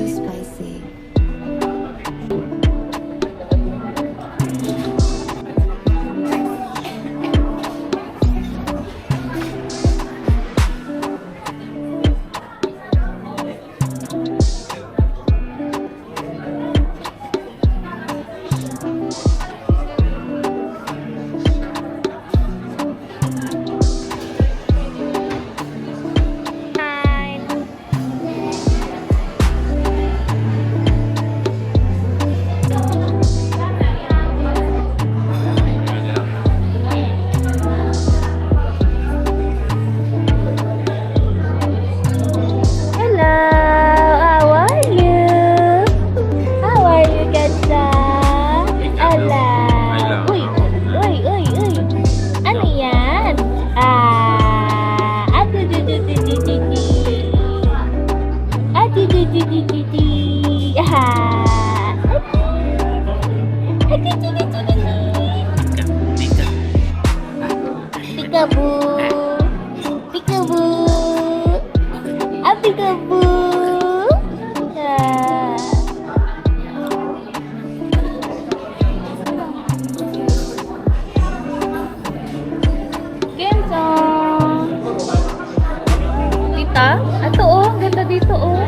too spicy. Peekaboo, peekaboo, peekaboo. Kensong. Tita, ato oh, ganda dito oh.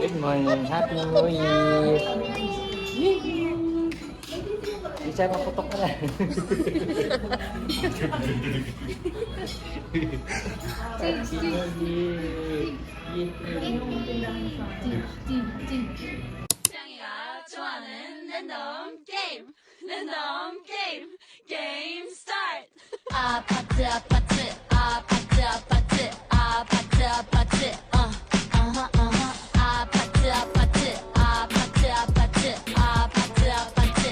Good morning. Happy New Year. Bisa maputok ka na. Happy New Year. 짱이가 좋아하는 랜덤 게임 랜덤 게임 게임 스타트 아파트 아파트 아파트 아파트 아파트 아파트 아파트 아파트 아파트 아파트 아파트 아파트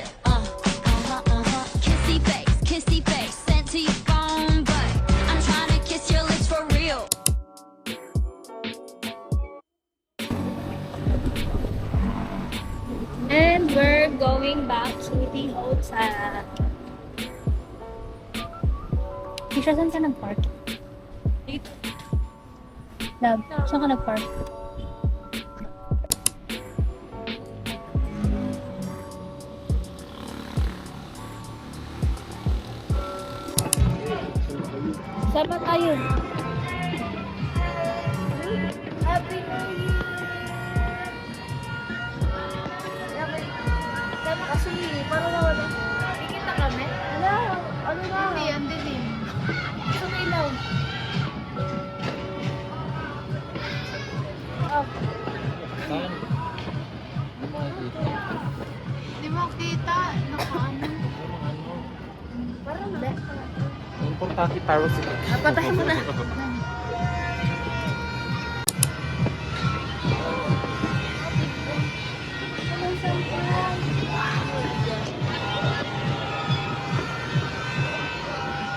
kissy face sent to your phone but I'm trying to kiss your lips for real. And we're going back to the hotel. Isha, saan ka nag-park? Dito. Love, saan ka nag-park? Saan ba tayo? Happy New Year! Sama kasi, parang wala. Kikita kami? Wala, ano na? Hindi, ang dilim. Gusto na ilaw. Oh, Saan? Hindi mo nakita. Di mo kita, nakaano. Ano? parang hindi. Importante para sila. Patayin mo na.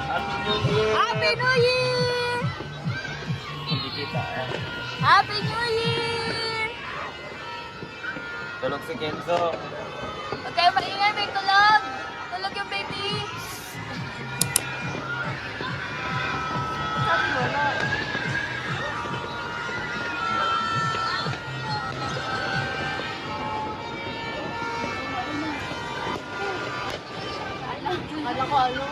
Happy New Year! Happy New Year! Hindi kita eh. Happy New Year! Tulog si Kenzo. Huwag kayo maingay, may tulog! Tulog yung baby! Sabi mo na. Kala ko ano.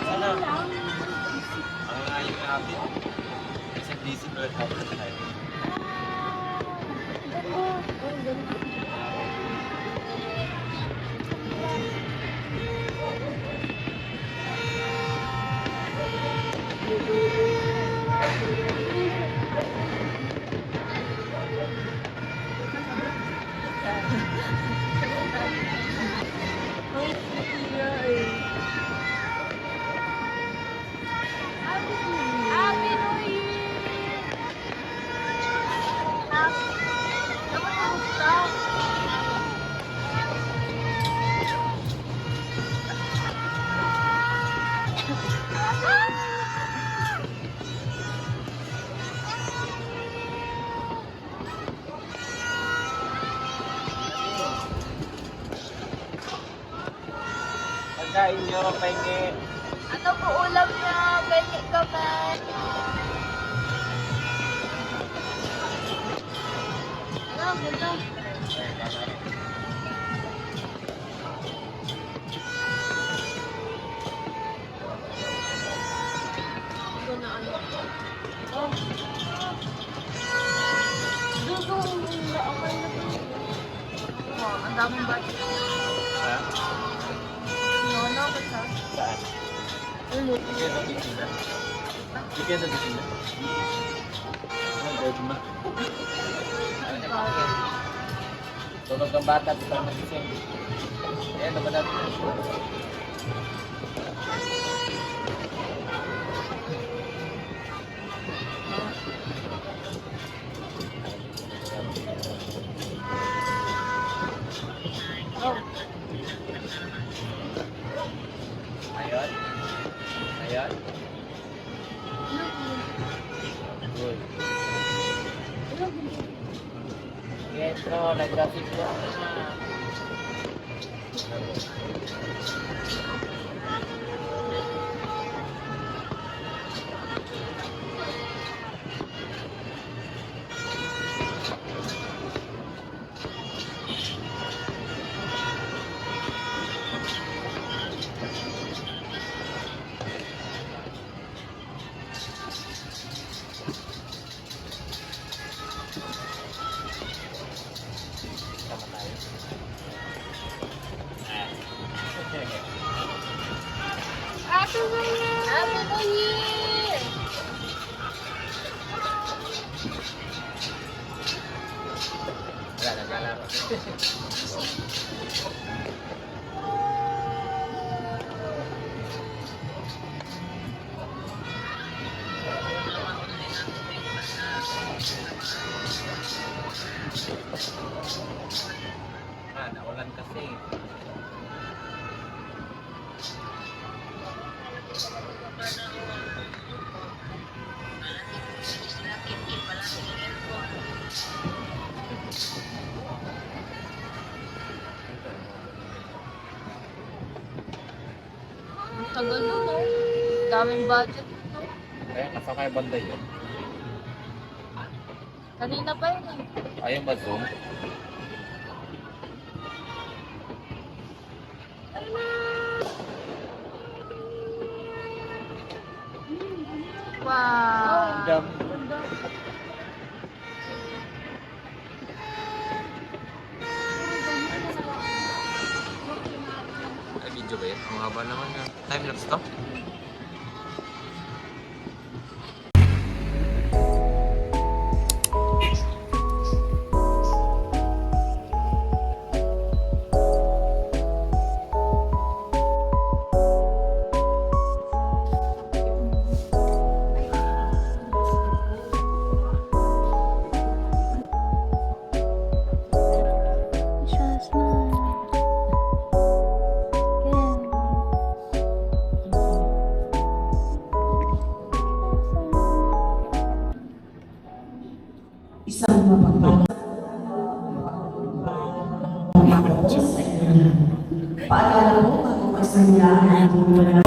Sana. Ang ayos natin. Kasi busy ko lang ako sa tayo. Happy New Year! Pagkain nyo, pahingi. Ano po ulam niya? Benny Kaman. Ano, ganda. Ito na ano. Oh. Dugo. Okay na po. Oh, ang daming bati. Ha? Ano, basta. Saan? Ulo. Bigyan sa pisina. Bigyan sa pisina. Ano, dead ma? Tulog ang bata, di ba magising? Ayan, naman natin. Oh. Ayun. Ayun. Good. Getro, nag-graphic ko. Ate ko here! Wala, naglalaro. Nawalan kasi. Ang tagal nun, no? Daming budget. Kaya nasa kaya banda yun. Kanina pa yun eh. Ayaw ba zoom? Wow! Jump. Ay, video ba yun? Ang haba naman yan. Time-lapse to? Isang mapagpalang paalala mo bago kasanyahan ang mga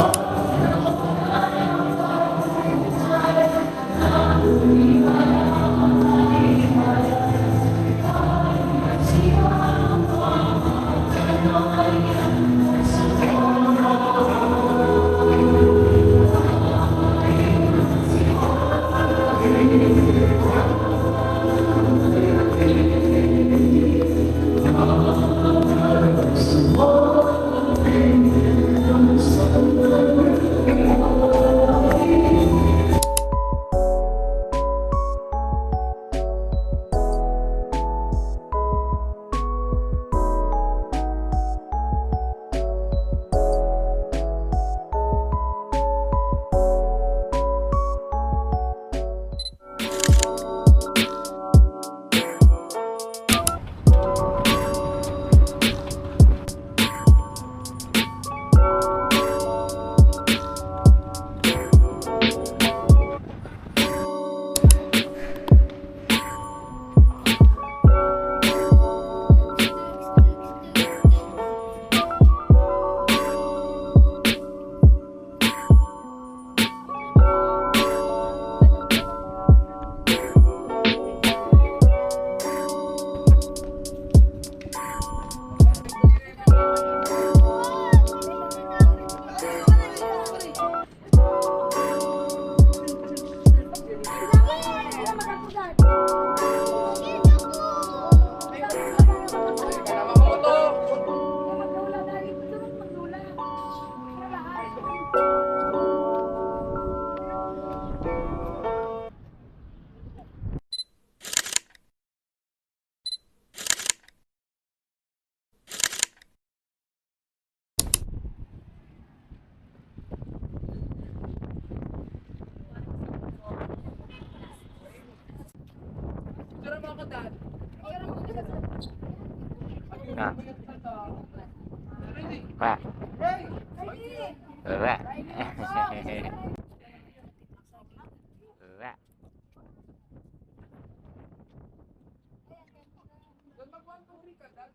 Ah. Pak. Pak.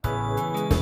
Pak.